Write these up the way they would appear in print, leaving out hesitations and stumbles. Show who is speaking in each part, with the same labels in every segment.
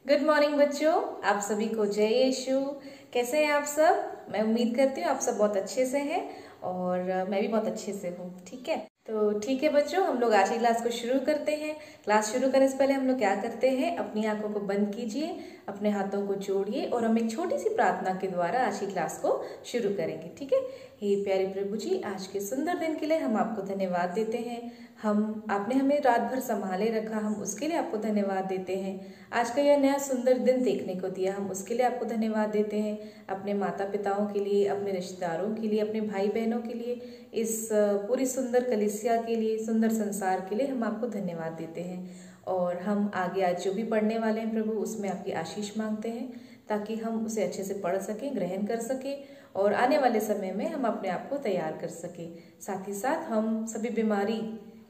Speaker 1: Good morning बच्चों, आप सभी को जय यीशु। कैसे हैं आप सब? मैं उम्मीद करती हूँ आप सब बहुत अच्छे से हैं और मैं भी बहुत अच्छे से हूँ। ठीक है, तो ठीक है बच्चों, हम लोग आज की क्लास को शुरू करते हैं। क्लास शुरू करने से पहले हम लोग क्या करते हैं, अपनी आंखों को बंद कीजिए, अपने हाथों को जोड़िए और हम एक छोटी सी प्रार्थना के द्वारा आज की क्लास को शुरू करेंगे। ठीक है। हे प्यारे प्रभु जी, आज के सुंदर दिन के लिए हम आपको धन्यवाद देते हैं। आपने हमें रात भर संभाले रखा, हम उसके लिए आपको धन्यवाद देते हैं। आज का यह नया सुंदर दिन देखने को दिया, हम उसके लिए आपको धन्यवाद देते हैं। अपने माता पिताओं के लिए, अपने रिश्तेदारों के लिए, अपने भाई बहनों के लिए, इस पूरी सुंदर कलीसिया के लिए, सुंदर संसार के लिए हम आपको धन्यवाद देते हैं। और हम आगे आज जो भी पढ़ने वाले हैं प्रभु, उसमें आपकी आशीष मांगते हैं ताकि हम उसे अच्छे से पढ़ सकें, ग्रहण कर सकें और आने वाले समय में हम अपने आप को तैयार कर सकें। साथ ही साथ हम सभी बीमारी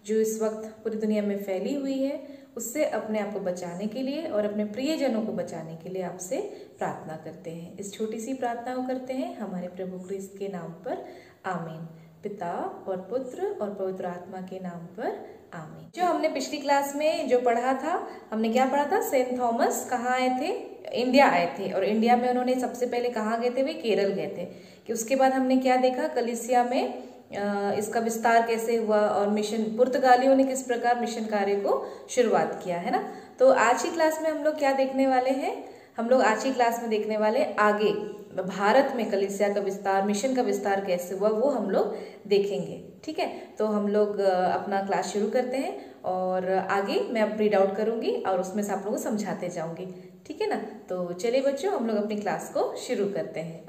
Speaker 1: जो इस वक्त पूरी दुनिया में फैली हुई है, उससे अपने आप को बचाने के लिए और अपने प्रियजनों को बचाने के लिए आपसे प्रार्थना करते हैं। इस छोटी सी प्रार्थना को करते हैं हमारे प्रभु क्रिस्त के नाम पर, आमीन। पिता और पुत्र और पवित्र आत्मा के नाम पर, आमीन। जो हमने पिछली क्लास में जो पढ़ा था, हमने क्या पढ़ा था? सेंट थॉमस कहाँ आए थे? इंडिया आए थे। और इंडिया में उन्होंने सबसे पहले कहाँ गए थे? वे केरल गए थे। कि उसके बाद हमने क्या देखा, कलीसिया में इसका विस्तार कैसे हुआ और मिशन पुर्तगालियों ने किस प्रकार मिशन कार्य को शुरुआत किया, है ना। तो आज की क्लास में हम लोग क्या देखने वाले हैं? हम लोग आज की क्लास में देखने वाले आगे भारत में कलीसिया का विस्तार, मिशन का विस्तार कैसे हुआ, वो हम लोग देखेंगे। ठीक है, तो हम लोग अपना क्लास शुरू करते हैं और आगे मैं अब रीड आउट करूंगी और उसमें से आप लोगों को समझाते जाऊंगी। ठीक है ना। तो चलिए बच्चों, हम लोग अपनी क्लास को शुरू करते हैं।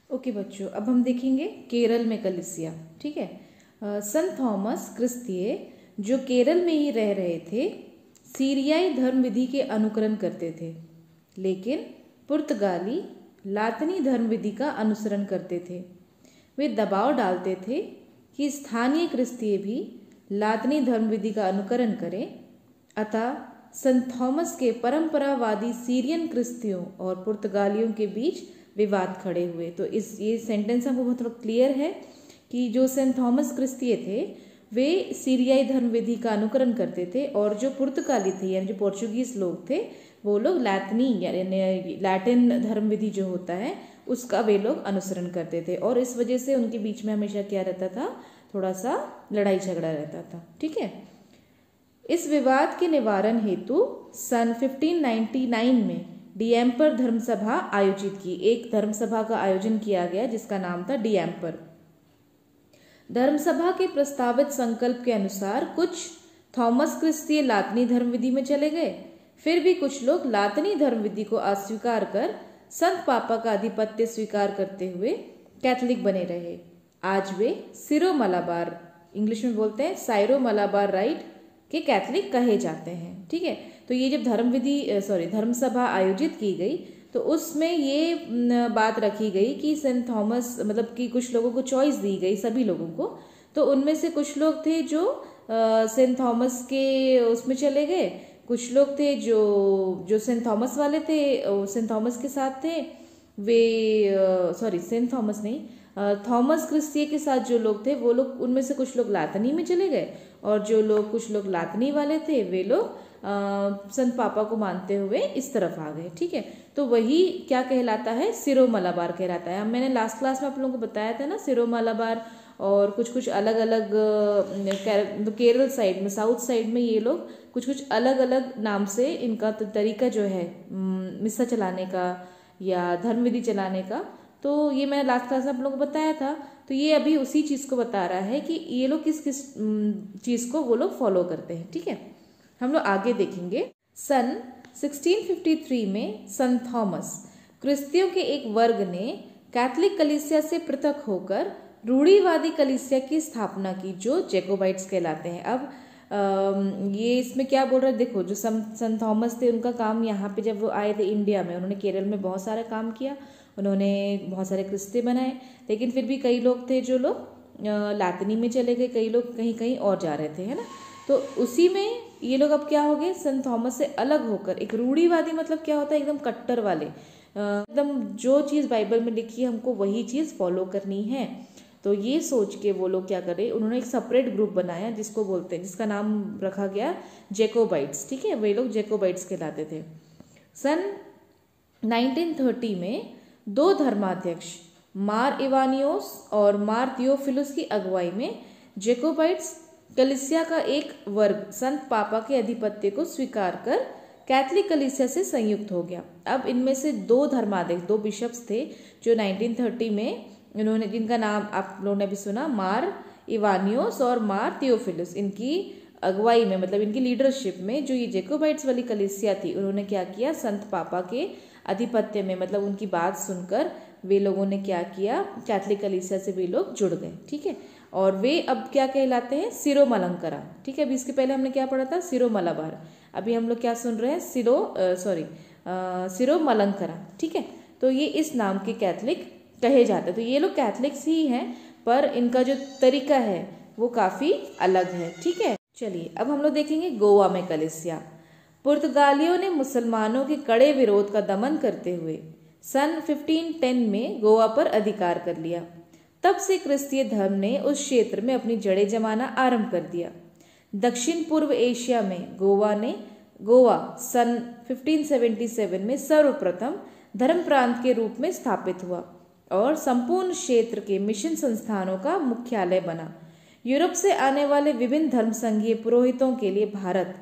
Speaker 1: ओके बच्चों, अब हम देखेंगे केरल में कलीसिया। ठीक है। संत थॉमस क्रिस्तीय जो केरल में ही रह रहे थे, सीरियाई धर्म विधि के अनुकरण करते थे, लेकिन पुर्तगाली लातिनी धर्म विधि का अनुसरण करते थे। वे दबाव डालते थे कि स्थानीय क्रिस्तीय भी लातिनी धर्म विधि का अनुकरण करें। अतः संत थॉमस के परंपरावादी सीरियन क्रिस्तियों और पुर्तगालियों के बीच विवाद खड़े हुए। तो ये सेंटेंस हमको बहुत क्लियर है कि जो सेंट थॉमस क्रिस्तीय थे वे सीरियाई धर्म विधि का अनुकरण करते थे और जो पुर्तगाली थे यानी जो पोर्चुगीज लोग थे, वो लोग लैतिनी यानी लैटिन धर्म विधि जो होता है उसका वे लोग अनुसरण करते थे। और इस वजह से उनके बीच में हमेशा क्या रहता था, थोड़ा सा लड़ाई झगड़ा रहता था। ठीक है। इस विवाद के निवारण हेतु सन 1599 में डिएम्पर धर्मसभा आयोजित की। एक धर्मसभा का आयोजन किया गया जिसका नाम था डिएम्पर। धर्मसभा के प्रस्तावित संकल्प के अनुसार कुछ थॉमस क्रिस्तीय लातिनी धर्म विधि में चले गए, फिर भी कुछ लोग लातिनी धर्म विधि को अस्वीकार कर संत पापा का आधिपत्य स्वीकार करते हुए कैथोलिक बने रहे। आज वे सिरो मलाबार, इंग्लिश में बोलते हैं साइरो मलाबार राइट के कैथोलिक कहे जाते हैं। ठीक है। तो ये जब धर्मसभा आयोजित की गई तो उसमें ये बात रखी गई कि सेंट थॉमस मतलब कि कुछ लोगों को चॉइस दी गई, सभी लोगों को। तो उनमें से कुछ लोग थे जो सेंट थॉमस के उसमें चले गए, कुछ लोग थे जो सेंट थॉमस वाले थे, सेंट थॉमस के साथ थे। सेंट थॉमस नहीं, थॉमस क्रिस्तीय के साथ जो लोग थे वो लोग, उनमें से कुछ लोग लातिनी में चले गए और कुछ लोग लातिनी वाले थे वे लोग संत पापा को मानते हुए इस तरफ आ गए। ठीक है। तो वही क्या कहलाता है, सिरो मलाबार कहलाता है। मैंने लास्ट क्लास में आप लोगों को बताया था ना, सिरो मलाबार और कुछ अलग अलग केरल साइड में, साउथ साइड में ये लोग कुछ अलग अलग नाम से इनका तरीका जो है मिस्सा चलाने का या धर्म विधि चलाने का, तो ये मैंने लास्ट क्लास में आप लोगों को बताया था। तो ये अभी उसी चीज को बता रहा है कि ये लोग किस किस चीज को वो लोग फॉलो करते हैं। ठीक है, हम लोग आगे देखेंगे। सन 1653 में संत थॉमस क्रिस्तियों के एक वर्ग ने कैथोलिक कलीसिया से पृथक होकर रूढ़िवादी कलीसिया की स्थापना की जो जैकोबाइट्स कहलाते हैं। अब ये इसमें क्या बोल रहे हैं, देखो जो संत थॉमस थे उनका काम यहाँ पे जब वो आए थे इंडिया में, उन्होंने केरल में बहुत सारा काम किया, उन्होंने बहुत सारे क्रिस्ती बनाए, लेकिन फिर भी कई लोग थे जो लोग लातिनी में चले गए, कई लोग कहीं कहीं और जा रहे थे, है ना। तो उसी में ये लोग अब क्या हो गए, संत थॉमस से अलग होकर एक रूढ़िवादी, मतलब क्या होता है एकदम कट्टर वाले, एकदम जो चीज़ बाइबल में लिखी है हमको वही चीज़ फॉलो करनी है। तो ये सोच के वो लोग क्या करे, उन्होंने एक सेपरेट ग्रुप बनाया जिसको बोलते हैं, जिसका नाम रखा गया जैकोबाइट्स। ठीक है, वे लोग जैकोबाइट्स कहलाते थे। सन 1930 में 2 धर्माध्यक्ष मार इवानियोस और मार थियोफिलुस की अगुवाई में जैकोबाइट्स कलीसिया का एक वर्ग संत पापा के आधिपत्य को स्वीकार कर कैथलिक कलीसिया से संयुक्त हो गया। अब इनमें से 2 धर्माध्यक्ष, 2 बिशप्स थे जो 1930 में इन्होंने, जिनका नाम आप लोगों ने भी सुना, मार इवानियोस और मार थियोफिलुस, इनकी अगुवाई में, मतलब इनकी लीडरशिप में जो ये जैकोबाइट्स वाली कलीसिया थी, उन्होंने क्या किया, संत पापा के आधिपत्य में, मतलब उनकी बात सुनकर वे लोगों ने क्या किया, कैथलिक कलीसिया से वे लोग जुड़ गए। ठीक है, और वे अब क्या कहलाते हैं, सिरोमलंकरा। ठीक है, अभी इसके पहले हमने क्या पढ़ा था, सिरोमलबार। अभी हम लोग क्या सुन रहे हैं, सिरोमलंकरा। ठीक है, तो ये इस नाम के कैथलिक कहे जाते हैं। तो ये लोग कैथलिक्स ही हैं, पर इनका जो तरीका है वो काफी अलग है। ठीक है, चलिए अब हम लोग देखेंगे गोवा में कलीसिया। पुर्तगालियों ने मुसलमानों के कड़े विरोध का दमन करते हुए सन 1510 में गोवा पर अधिकार कर लिया। तब से क्रिस्तीय धर्म ने उस क्षेत्र में अपनी जड़ें जमाना आरंभ कर दिया। दक्षिण पूर्व एशिया में गोवा सन 1577 में सर्वप्रथम धर्म प्रांत के रूप में स्थापित हुआ और संपूर्ण क्षेत्र के मिशन संस्थानों का मुख्यालय बना। यूरोप से आने वाले विभिन्न धर्म संघीय पुरोहितों के लिए भारत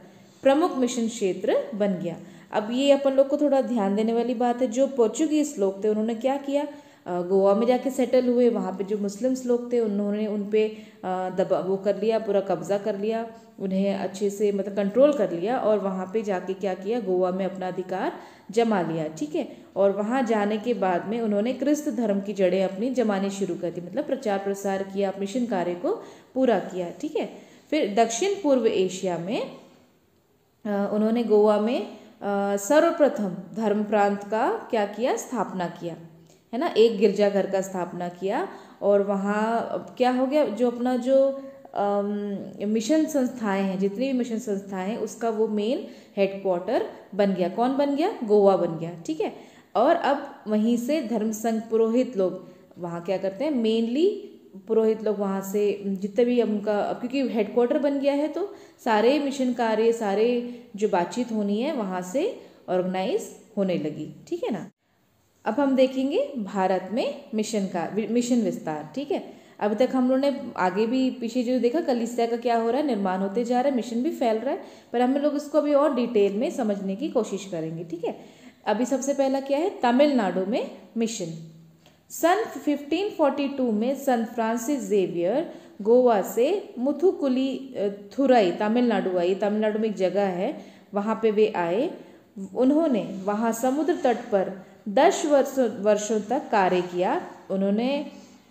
Speaker 1: प्रमुख मिशन क्षेत्र बन गया। अब ये अपन लोग को थोड़ा ध्यान देने वाली बात है, जो पोर्चुगीज लोग थे उन्होंने क्या किया, गोवा में जाके सेटल हुए। वहाँ पे जो मुस्लिम्स लोग थे उन्होंने उन पे वो कर लिया, पूरा कब्जा कर लिया, उन्हें अच्छे से मतलब कंट्रोल कर लिया और वहाँ पे जाके क्या किया, गोवा में अपना अधिकार जमा लिया। ठीक है, और वहाँ जाने के बाद में उन्होंने क्रिस्त धर्म की जड़ें अपनी जमानी शुरू कर दी, मतलब प्रचार प्रसार किया, मिशन कार्य को पूरा किया। ठीक है, फिर दक्षिण पूर्व एशिया में उन्होंने गोवा में सर्वप्रथम धर्म प्रांत का क्या किया, स्थापना किया, है ना, एक गिरजाघर का स्थापना किया। और वहाँ क्या हो गया, जो अपना जो मिशन संस्थाएं हैं, जितनी भी मिशन संस्थाएं हैं, उसका वो मेन हेडक्वार्टर बन गया। कौन बन गया, गोवा बन गया। ठीक है, और अब वहीं से धर्म संघ पुरोहित लोग वहाँ क्या करते हैं, मेनली पुरोहित लोग वहाँ से जितने भी उनका, क्योंकि हेडक्वार्टर बन गया है तो सारे मिशन कार्य, सारे जो बातचीत होनी है वहाँ से ऑर्गेनाइज होने लगी। ठीक है ना, अब हम देखेंगे भारत में मिशन विस्तार। ठीक है, अभी तक हम लोगों ने आगे भी पीछे जो देखा, कलीसिया का क्या हो रहा है, निर्माण होते जा रहा है, मिशन भी फैल रहा है, पर हम लोग इसको अभी और डिटेल में समझने की कोशिश करेंगे। ठीक है, अभी सबसे पहला क्या है, तमिलनाडु में मिशन। सन 1542 में संत फ्रांसिस जेवियर गोवा से मुथुकुली थुराई तमिलनाडु आई। तमिलनाडु में एक जगह है, वहाँ पे वे आए। उन्होंने वहाँ समुद्र तट पर 10 वर्षों तक कार्य किया उन्होंने,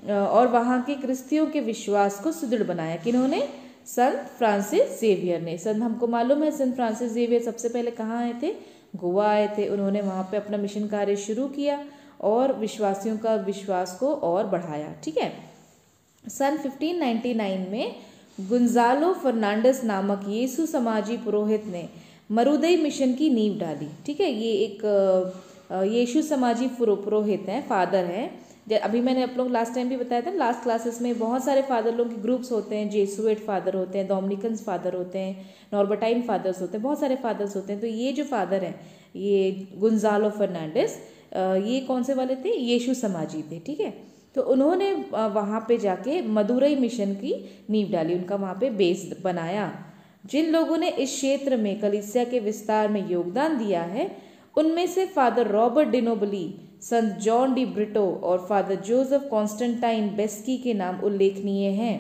Speaker 1: और वहाँ के क्रिस्तियों के विश्वास को सुदृढ़ बनाया। किन्होंने, संत फ्रांसिस जेवियर ने। संत, हमको मालूम है संत फ्रांसिस जेवियर सबसे पहले कहाँ आए थे, गोवा आए थे। उन्होंने वहाँ पे अपना मिशन कार्य शुरू किया और विश्वासियों का विश्वास को और बढ़ाया। ठीक है, सन 1599 में गुंजालो फर्नांडिस नामक यीशु समाजी पुरोहित ने मरुदई मिशन की नींव डाली। ठीक है, ये एक यीशु समाजी पुरोहित हैं, फादर हैं। अभी मैंने आप लोग लास्ट टाइम भी बताया था, लास्ट क्लासेस में बहुत सारे फादर लोगों के ग्रुप्स होते हैं, जेसुएट फादर होते हैं, डोमिनिकन्स फादर होते हैं, नॉर्बर्टाइन फादर्स होते हैं, बहुत सारे फादर्स होते हैं। तो ये जो फादर हैं, ये गुंजालो फर्नांडिस, ये कौन से वाले थे, यीशु समाजी थे। ठीक है, तो उन्होंने वहाँ पे जाके मदुरई मिशन की नींव डाली, उनका वहाँ पे बेस बनाया। जिन लोगों ने इस क्षेत्र में कलीसिया के विस्तार में योगदान दिया है, उनमें से फादर रॉबर्ट डिनोबली, संत जॉन डी ब्रिटो और फादर जोसेफ कॉन्स्टेंटाइन बेस्की के नाम उल्लेखनीय हैं।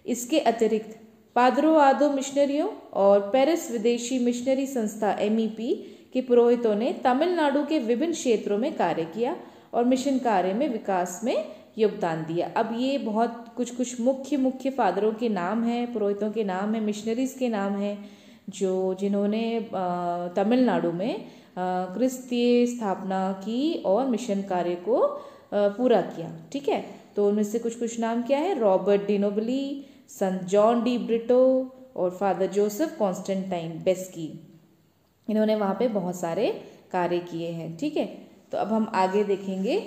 Speaker 1: इसके अतिरिक्त पादरो आदो मिशनरियों और पेरिस विदेशी मिशनरी संस्था MEP के पुरोहितों ने तमिलनाडु के विभिन्न क्षेत्रों में कार्य किया और मिशन कार्य में विकास में योगदान दिया। अब ये बहुत कुछ मुख्य फादरों के नाम हैं, पुरोहितों के नाम हैं, मिशनरीज के नाम हैं, जिन्होंने तमिलनाडु में क्रिस्तीय स्थापना की और मिशन कार्य को पूरा किया। ठीक है, तो उनमें से कुछ नाम क्या है, रॉबर्ट डिनोबली, संत जॉन डी ब्रिटो और फादर जोसेफ कॉन्स्टेंटाइन बेस्की। इन्होंने वहाँ पे बहुत सारे कार्य किए हैं। ठीक है, तो अब हम आगे देखेंगे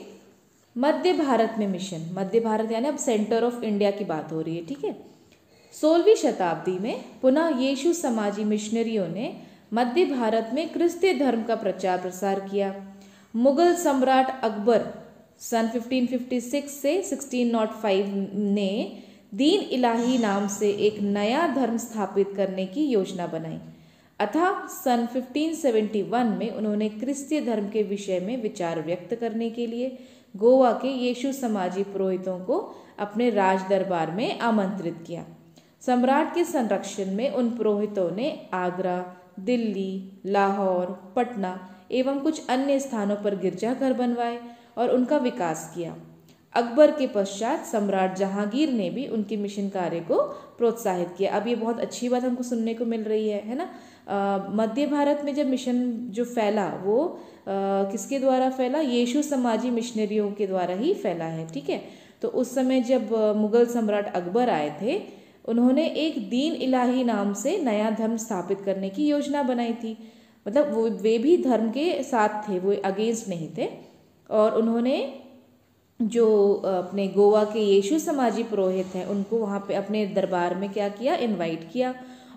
Speaker 1: मध्य भारत में मिशन। मध्य भारत यानी अब सेंटर ऑफ इंडिया की बात हो रही है। ठीक है, 16वीं शताब्दी में पुनः यीशु समाजी मिशनरियों ने मध्य भारत में क्रिस्तीय धर्म का प्रचार प्रसार किया। मुगल सम्राट अकबर सन 1556 से 1605 ने दीन इलाही नाम से एक नया धर्म स्थापित करने की योजना बनाई। अतः सन 1571 में उन्होंने क्रिस्तीय धर्म के विषय में विचार व्यक्त करने के लिए गोवा के यीशु समाजी पुरोहितों को अपने राज दरबार में आमंत्रित किया। सम्राट के संरक्षण में उन पुरोहितों ने आगरा, दिल्ली, लाहौर, पटना एवं कुछ अन्य स्थानों पर गिरजाघर बनवाए और उनका विकास किया। अकबर के पश्चात सम्राट जहांगीर ने भी उनके मिशन कार्य को प्रोत्साहित किया। अब ये बहुत अच्छी बात हमको सुनने को मिल रही है ना। मध्य भारत में जब मिशन जो फैला वो किसके द्वारा फैला? यीशु समाजी मिशनरियों के द्वारा ही फैला है, ठीक है। तो उस समय जब मुगल सम्राट अकबर आए थे, उन्होंने एक दीन इलाही नाम से नया धर्म स्थापित करने की योजना बनाई थी। मतलब वे भी धर्म के साथ थे, वो अगेंस्ट नहीं थे। और उन्होंने जो अपने गोवा के यीशु समाजी पुरोहित हैं उनको वहाँ पे अपने दरबार में क्या किया? इनवाइट किया।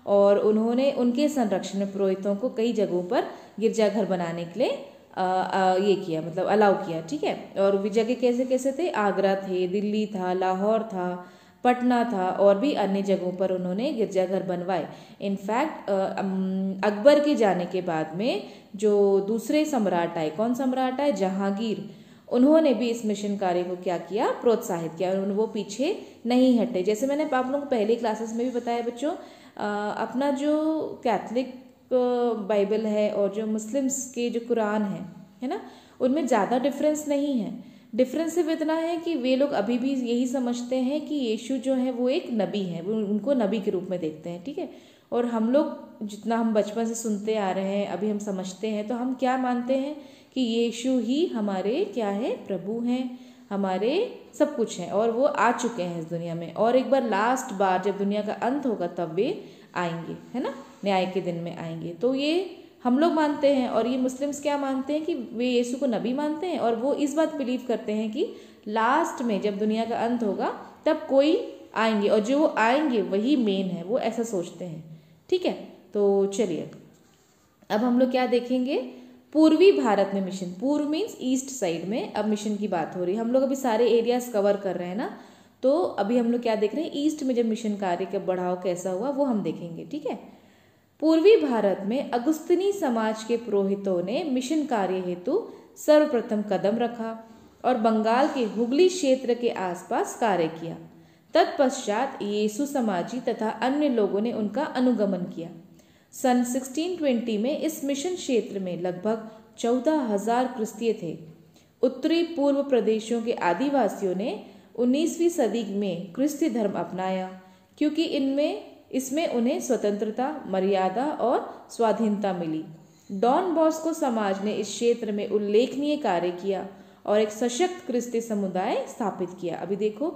Speaker 1: और उन्होंने उनके संरक्षण में पुरोहितों को कई जगहों पर गिरजाघर बनाने के लिए ये किया, मतलब अलाउ किया, ठीक है। और वे जगह कैसे कैसे थे? आगरा थे, दिल्ली था, लाहौर था, पटना था और भी अन्य जगहों पर उन्होंने गिरजाघर बनवाए। इनफैक्ट अकबर के जाने के बाद में जो दूसरे सम्राट आए, कौन सम्राट आए? जहांगीर। उन्होंने भी इस मिशन कार्य को क्या किया? प्रोत्साहित किया। उन्होंने वो पीछे नहीं हटे। जैसे मैंने आप लोगों को पहले क्लासेस में भी बताया बच्चों, अपना जो कैथलिक बाइबल है और जो मुस्लिम्स के जो कुरान है ना, उनमें ज़्यादा डिफरेंस नहीं है। डिफरेंस सिर्फ इतना है कि वे लोग अभी भी यही समझते हैं कि यीशु जो है वो एक नबी है, वो उनको नबी के रूप में देखते हैं, ठीक है। और हम लोग जितना हम बचपन से सुनते आ रहे हैं, अभी हम समझते हैं, तो हम क्या मानते हैं कि यीशु ही हमारे क्या है? प्रभु हैं, हमारे सब कुछ हैं और वो आ चुके हैं इस दुनिया में। और एक बार लास्ट बार जब दुनिया का अंत होगा तब वे आएंगे, है ना, न्याय के दिन में आएंगे। तो ये हम लोग मानते हैं। और ये मुस्लिम्स क्या मानते हैं कि वे यीशु को नबी मानते हैं और वो इस बात बिलीव करते हैं कि लास्ट में जब दुनिया का अंत होगा तब कोई आएंगे और जो वो आएंगे वही मेन है, वो ऐसा सोचते हैं, ठीक है। तो चलिए अब हम लोग क्या देखेंगे? पूर्वी भारत में मिशन। पूर्व मीन्स ईस्ट साइड में अब मिशन की बात हो रही है। हम लोग अभी सारे एरियाज कवर कर रहे हैं ना, तो अभी हम लोग क्या देख रहे हैं? ईस्ट में जब मिशन कार्य का बढ़ाव कैसा हुआ वो हम देखेंगे, ठीक है। पूर्वी भारत में अगुस्तिनी समाज के पुरोहितों ने मिशन कार्य हेतु सर्वप्रथम कदम रखा और बंगाल के हुगली क्षेत्र के आसपास कार्य किया। तत्पश्चात यीशु समाजी तथा अन्य लोगों ने उनका अनुगमन किया। सन 1620 में इस मिशन क्षेत्र में लगभग 14,000 क्रिस्तीय थे। उत्तरी पूर्व प्रदेशों के आदिवासियों ने 19वीं सदी में क्रिस्तीय धर्म अपनाया क्योंकि इसमें उन्हें स्वतंत्रता, मर्यादा और स्वाधीनता मिली। डॉन बॉस्को समाज ने इस क्षेत्र में उल्लेखनीय कार्य किया और एक सशक्त क्रिस्तीय समुदाय स्थापित किया। अभी देखो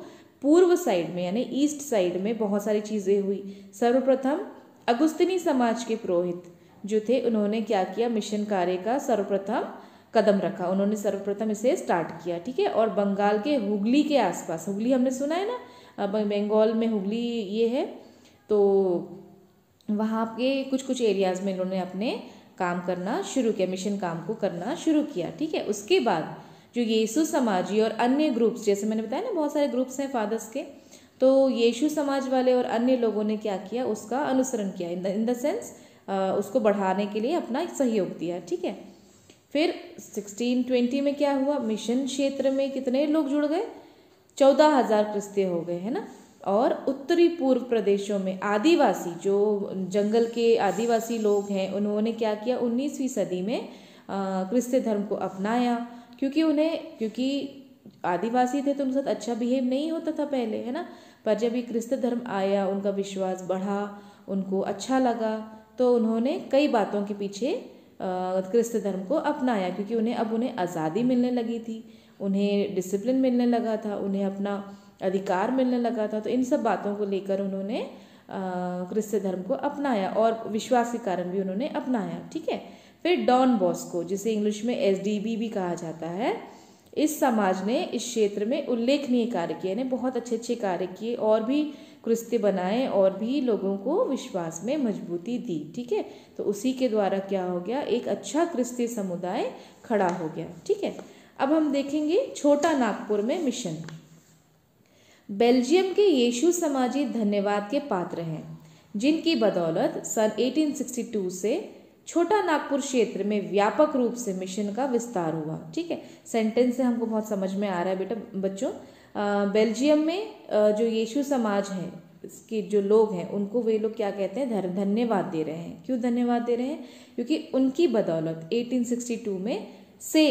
Speaker 1: पूर्व साइड में यानी ईस्ट साइड में बहुत सारी चीजें हुई। सर्वप्रथम अगुस्तिनी समाज के पुरोहित जो थे उन्होंने क्या किया? मिशन कार्य का सर्वप्रथम कदम रखा, उन्होंने सर्वप्रथम इसे स्टार्ट किया, ठीक है। और बंगाल के हुगली के आसपास, हुगली हमने सुना है ना, बंगाल में हुगली ये है, तो वहाँ के कुछ एरियाज में इन्होंने अपने काम करना शुरू किया, मिशन काम को करना शुरू किया, ठीक है। उसके बाद जो यीशु समाजी और अन्य ग्रुप्स, जैसे मैंने बताया ना बहुत सारे ग्रुप्स हैं फादर्स के, तो यीशु समाज वाले और अन्य लोगों ने क्या किया? उसका अनुसरण किया, इन द सेंस उसको बढ़ाने के लिए अपना सहयोग दिया, ठीक है। फिर 1620 में क्या हुआ? मिशन क्षेत्र में कितने लोग जुड़ गए? 14,000 क्रिस्तीय हो गए, है ना। और उत्तरी पूर्व प्रदेशों में आदिवासी, जो जंगल के आदिवासी लोग हैं, उन्होंने क्या किया? 19वीं सदी में क्रिस्तीय धर्म को अपनाया क्योंकि आदिवासी थे तो उनके साथ अच्छा बिहेव नहीं होता था पहले, है ना। पर जब ये क्रिस्तीय धर्म आया, उनका विश्वास बढ़ा, उनको अच्छा लगा, तो उन्होंने कई बातों के पीछे क्रिस्तीय धर्म को अपनाया क्योंकि उन्हें आज़ादी मिलने लगी थी, उन्हें डिसिप्लिन मिलने लगा था, उन्हें अपना अधिकार मिलने लगा था। तो इन सब बातों को लेकर उन्होंने क्रिस्तीय धर्म को अपनाया और विश्वास के कारण भी उन्होंने अपनाया, ठीक है। फिर डॉन बॉस्को, जिसे इंग्लिश में SDB भी कहा जाता है, इस समाज ने इस क्षेत्र में उल्लेखनीय कार्य किए, यानी बहुत अच्छे कार्य किए और भी क्रिस्ती बनाए और भी लोगों को विश्वास में मजबूती दी। ठीक है, तो उसी के द्वारा क्या हो गया, एक अच्छा क्रिस्ती समुदाय खड़ा हो गया। ठीक है, अब हम देखेंगे छोटा नागपुर में मिशन। बेल्जियम के यीशु समाजी धन्यवाद के पात्र हैं, जिनकी बदौलत सन 1862 से छोटा नागपुर क्षेत्र में व्यापक रूप से मिशन का विस्तार हुआ। ठीक है, सेंटेंस से हमको बहुत समझ में आ रहा है बेटा बच्चों। बेल्जियम में जो यीशु समाज है के जो लोग हैं उनको वे लोग क्या कहते हैं, धन्यवाद दे रहे हैं। क्यों धन्यवाद दे रहे हैं, क्योंकि उनकी बदौलत 1862 में से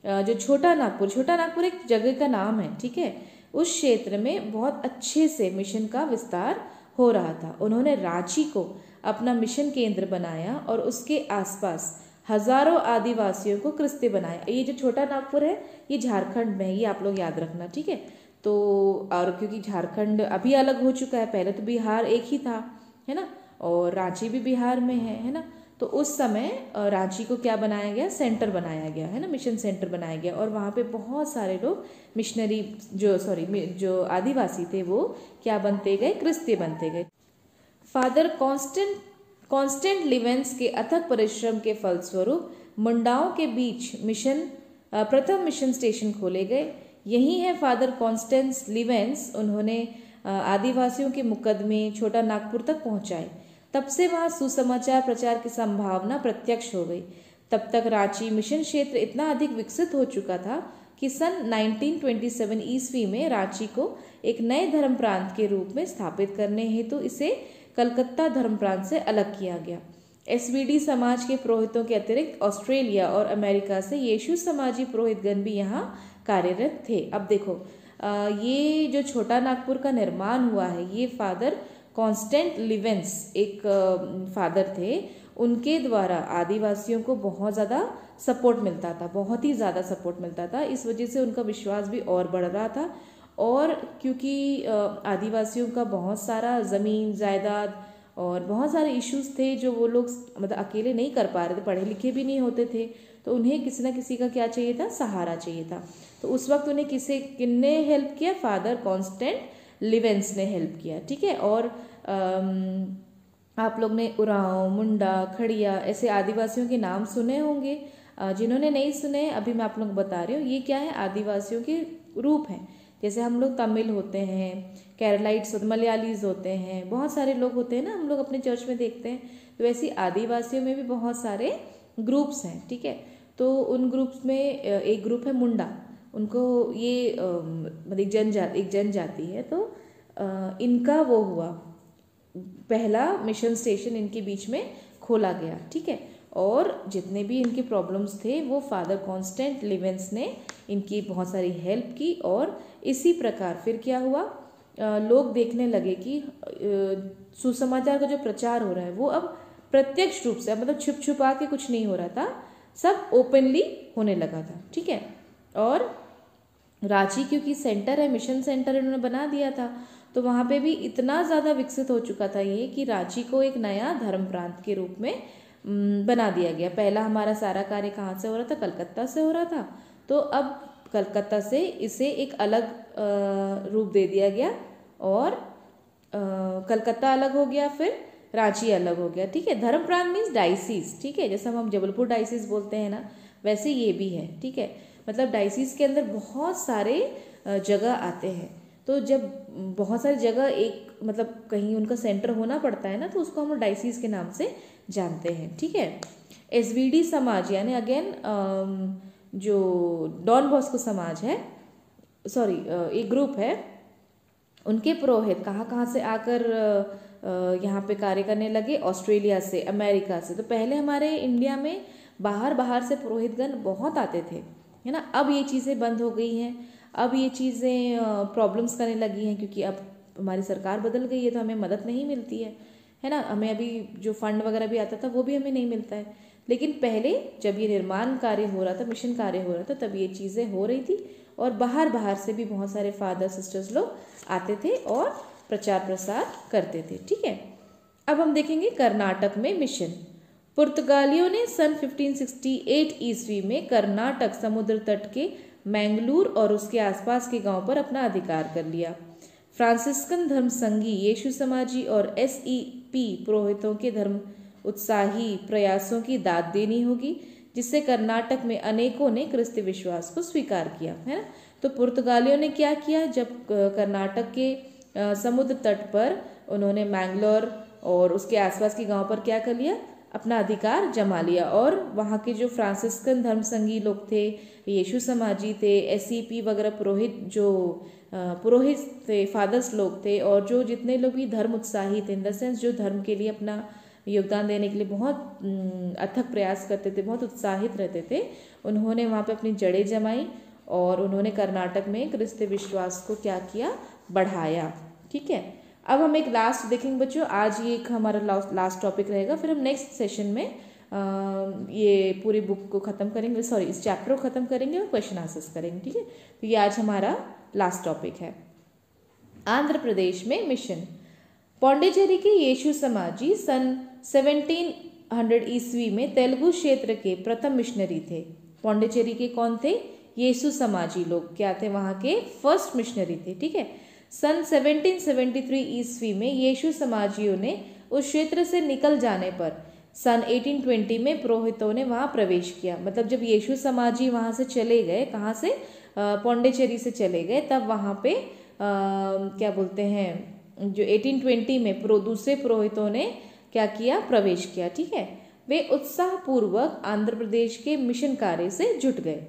Speaker 1: जो छोटा नागपुर एक जगह का नाम है। ठीक है, उस क्षेत्र में बहुत अच्छे से मिशन का विस्तार हो रहा था। उन्होंने रांची को अपना मिशन केंद्र बनाया और उसके आसपास हजारों आदिवासियों को क्रिस्ती बनाया। ये जो छोटा नागपुर है ये झारखंड में है, ये आप लोग याद रखना। ठीक है, तो और क्योंकि झारखंड अभी अलग हो चुका है, पहले तो बिहार एक ही था, है ना, और रांची भी बिहार में है ना। तो उस समय रांची को क्या बनाया गया, सेंटर बनाया गया, है ना, मिशन सेंटर बनाया गया। और वहाँ पे बहुत सारे लोग मिशनरी जो आदिवासी थे वो क्या बनते गए, क्रिस्ती बनते गए। फादर कॉन्स्टेंट लिवेंस के अथक परिश्रम के फलस्वरूप मुंडाओं के बीच प्रथम मिशन स्टेशन खोले गए। यही है फादर कॉन्स्टेंस लिवेंस, उन्होंने आदिवासियों के मुकदमे छोटा नागपुर तक पहुंचाए। तब से वहां सुसमाचार प्रचार की संभावना प्रत्यक्ष हो गई। तब तक रांची मिशन क्षेत्र इतना अधिक विकसित हो चुका था कि सन 1927 ईस्वी में रांची को एक नए धर्म प्रांत के रूप में स्थापित करने हेतु इसे कलकत्ता धर्म प्रांत से अलग किया गया। एसवीडी समाज के पुरोहितों के अतिरिक्त ऑस्ट्रेलिया और अमेरिका से यीशु समाजी पुरोहितगण भी यहाँ कार्यरत थे। अब देखो ये जो छोटा नागपुर का निर्माण हुआ है, ये फादर कॉन्स्टेंट लिवेंस एक फादर थे, उनके द्वारा आदिवासियों को बहुत ज़्यादा सपोर्ट मिलता था, बहुत ही ज़्यादा सपोर्ट मिलता था। इस वजह से उनका विश्वास भी और बढ़ रहा था। और क्योंकि आदिवासियों का बहुत सारा ज़मीन जायदाद और बहुत सारे इश्यूज थे जो वो लोग मतलब अकेले नहीं कर पा रहे थे, पढ़े लिखे भी नहीं होते थे, तो उन्हें किसी ना किसी का क्या चाहिए था, सहारा चाहिए था। तो उस वक्त उन्हें किसने हेल्प किया, फादर कॉन्स्टेंट लिवेंस ने हेल्प किया। ठीक है, और आप लोग ने उरांव, मुंडा, खड़िया ऐसे आदिवासियों के नाम सुने होंगे। जिन्होंने नहीं सुने अभी मैं आप लोग बता रही हूँ, ये क्या है, आदिवासियों के रूप हैं। जैसे हम लोग तमिल होते हैं, केरलाइट्स मलयालीज होते हैं, बहुत सारे लोग होते हैं ना, हम लोग अपने चर्च में देखते हैं। तो वैसे आदिवासियों में भी बहुत सारे ग्रुप्स हैं। ठीक है, तो उन ग्रुप्स में एक ग्रुप है मुंडा, उनको ये मतलब एक जनजाति है। तो इनका वो हुआ पहला मिशन स्टेशन इनके बीच में खोला गया। ठीक है, और जितने भी इनके प्रॉब्लम्स थे वो फादर कॉन्स्टेंट लिवेंस ने इनकी बहुत सारी हेल्प की। और इसी प्रकार फिर क्या हुआ, लोग देखने लगे कि सुसमाचार का जो प्रचार हो रहा है वो अब प्रत्यक्ष रूप से, मतलब छुप छुपा के कुछ नहीं हो रहा था, सब ओपनली होने लगा था। ठीक है, और रांची क्योंकि सेंटर है, मिशन सेंटर इन्होंने बना दिया था, तो वहाँ पे भी इतना ज़्यादा विकसित हो चुका था ये कि रांची को एक नया धर्म प्रांत के रूप में बना दिया गया। पहला हमारा सारा कार्य कहाँ से हो रहा था, कलकत्ता से हो रहा था। तो अब कलकत्ता से इसे एक अलग रूप दे दिया गया और कलकत्ता अलग हो गया, फिर रांची अलग हो गया। ठीक है, धर्म प्रांत मीन्स डायसिस। ठीक है, जैसे हम जबलपुर डायसिस बोलते हैं ना, वैसे ये भी है। ठीक है, मतलब डायसिस के अंदर बहुत सारे जगह आते हैं। तो जब बहुत सारी जगह एक मतलब कहीं उनका सेंटर होना पड़ता है ना, तो उसको हम डायसिस के नाम से जानते हैं। ठीक है, एसवीडी समाज यानी अगेन जो डॉन बॉस्को समाज है, सॉरी एक ग्रुप है, उनके पुरोहित कहाँ से आकर यहाँ पे कार्य करने लगे, ऑस्ट्रेलिया से, अमेरिका से। तो पहले हमारे इंडिया में बाहर से पुरोहितगण बहुत आते थे, है ना। अब ये चीज़ें बंद हो गई हैं, अब ये चीज़ें प्रॉब्लम्स करने लगी हैं, क्योंकि अब हमारी सरकार बदल गई है, तो हमें मदद नहीं मिलती है ना। हमें अभी जो फंड वगैरह भी आता था वो भी हमें नहीं मिलता है। लेकिन पहले जब ये निर्माण कार्य हो रहा था, मिशन कार्य हो रहा था, तब ये चीज़ें हो रही थी और बाहर से भी बहुत सारे फादर सिस्टर्स लोग आते थे और प्रचार प्रसार करते थे। ठीक है, अब हम देखेंगे कर्नाटक में मिशन। पुर्तगालियों ने सन 1568 ईस्वी में कर्नाटक समुद्र तट के मैंगलोर और उसके आसपास के गांव पर अपना अधिकार कर लिया। फ्रांसिस्कन धर्म संगी, यीशु समाजी और SEP पुरोहितों के धर्म उत्साही प्रयासों की दाद देनी होगी, जिससे कर्नाटक में अनेकों ने क्रिस्ती विश्वास को स्वीकार किया, है ना। तो पुर्तगालियों ने क्या किया, जब कर्नाटक के समुद्र तट पर उन्होंने मैंगलोर और उसके आसपास के गांव पर क्या कर लिया, अपना अधिकार जमा लिया, और वहाँ के जो फ्रांसिस्कन धर्म संगी लोग थे, यीशु समाजी थे, SEP वगैरह पुरोहित जो पुरोहित थे, फादर्स लोग थे, और जो जितने लोग भी धर्म उत्साही थे, इन द सेंस जो धर्म के लिए अपना योगदान देने के लिए बहुत अथक प्रयास करते थे, बहुत उत्साहित रहते थे, उन्होंने वहाँ पे अपनी जड़ें जमाई और उन्होंने कर्नाटक में क्रिस्ती विश्वास को क्या किया, बढ़ाया। ठीक है, अब हम एक लास्ट देखेंगे बच्चों, आज ये एक हमारा लास्ट टॉपिक रहेगा, फिर हम नेक्स्ट सेशन में ये पूरी बुक को ख़त्म करेंगे, सॉरी इस चैप्टर को ख़त्म करेंगे और क्वेश्चन आंसर्स करेंगे। ठीक है, तो ये आज हमारा लास्ट टॉपिक है। आंध्र प्रदेश में मिशन। पौंडीचेरी के यीशु समाजी सन 1700 ईस्वी में तेलुगु क्षेत्र के प्रथम मिशनरी थे। पौंडीचेरी के कौन थे, यीशु समाजी लोग क्या थे, वहाँ के फर्स्ट मिशनरी थे। ठीक है, सन 1773 ईस्वी में यीशु समाजियों ने उस क्षेत्र से निकल जाने पर सन 1820 में पुरोहितों ने वहाँ प्रवेश किया। मतलब जब यीशु समाजी वहाँ से चले गए, कहाँ से, पौंडीचेरी से चले गए, तब वहाँ पे क्या बोलते हैं, जो 1820 में दूसरे पुरोहितों ने क्या किया, प्रवेश किया। ठीक है, वे उत्साहपूर्वक आंध्र प्रदेश के मिशन कार्य से जुट गए।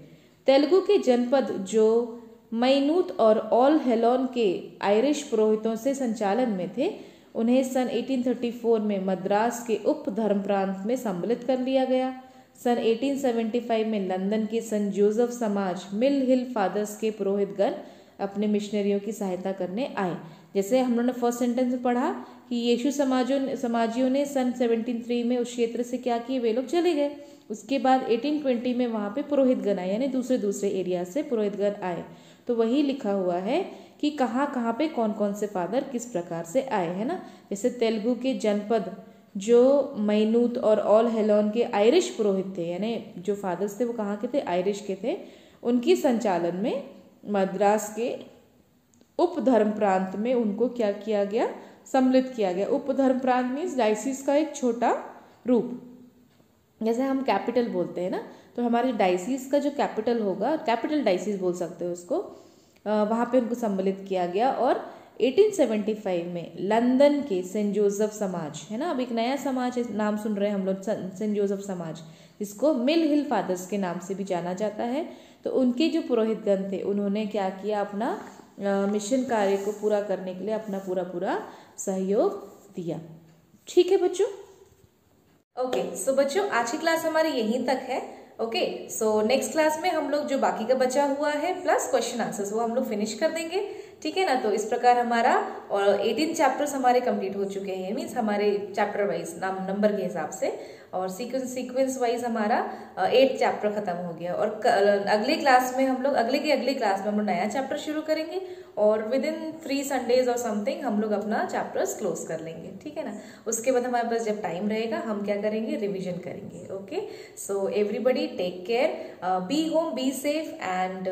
Speaker 1: तेलुगु के जनपद जो मैनूत और ऑल हेलोन के आयरिश पुरोहितों से संचालन में थे, उन्हें सन 1834 में मद्रास के उप धर्म प्रांत में सम्मिलित कर लिया गया। सन 1875 में लंदन के सेंट जोसेफ समाज मिल हिल फादर्स के पुरोहितगण अपने मिशनरियों की सहायता करने आए। जैसे हम लोगों ने फर्स्ट सेंटेंस में पढ़ा कि यीशु समाजियों ने सन 1703 में उस क्षेत्र से क्या किए, वे लोग चले गए। उसके बाद 1820 में वहाँ पे पुरोहितगण आए, यानी दूसरे एरिया से पुरोहितगण आए। तो वही लिखा हुआ है कि कहाँ पे कौन कौन से फादर किस प्रकार से आए, है ना। जैसे तेलुगु के जनपद जो मैनूत और ऑल हेलोन के आयरिश पुरोहित थे, यानी जो फादर्स थे वो कहाँ के थे, आयरिश के थे, उनकी संचालन में मद्रास के उप धर्म प्रांत में उनको क्या किया गया, सम्मिलित किया गया। उप धर्म प्रांत मीन्स डायसिस का एक छोटा रूप, जैसे हम कैपिटल बोलते हैं ना, तो हमारे डायसिस का जो कैपिटल होगा, कैपिटल डायसिस बोल सकते हो उसको, वहाँ पे उनको सम्मिलित किया गया। और 1875 में लंदन के सेंट जोसेफ समाज, है ना, अब एक नया समाज नाम सुन रहे हैं हम लोग, सेंट जोसेफ समाज, जिसको मिल हिल फादर्स के नाम से भी जाना जाता है। तो उनके जो पुरोहितगण थे, उन्होंने क्या किया, अपना मिशन कार्य को पूरा करने के लिए अपना पूरा सहयोग दिया। ठीक है बच्चों, ओके सो बच्चों आज की क्लास हमारी यहीं तक है। ओके सो नेक्स्ट क्लास में हम लोग जो बाकी का बचा हुआ है प्लस क्वेश्चन आंसर्स वो हम लोग फिनिश कर देंगे। ठीक है ना, तो इस प्रकार हमारा और 18 चैप्टर्स हमारे कंप्लीट हो चुके हैं, मीन्स हमारे चैप्टर वाइज नंबर के हिसाब से, और सीक्वेंस वाइज हमारा 8 चैप्टर खत्म हो गया। और अगले क्लास में हम लोग अगले क्लास में हम लोग नया चैप्टर शुरू करेंगे और विद इन 3 संडेज और समथिंग हम लोग अपना चैप्टर्स क्लोज कर लेंगे। ठीक है ना, उसके बाद हमारे पास जब टाइम रहेगा हम क्या करेंगे, रिविजन करेंगे। Okay so everybody take care, be home, be safe and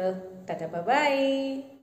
Speaker 1: tata bye bye.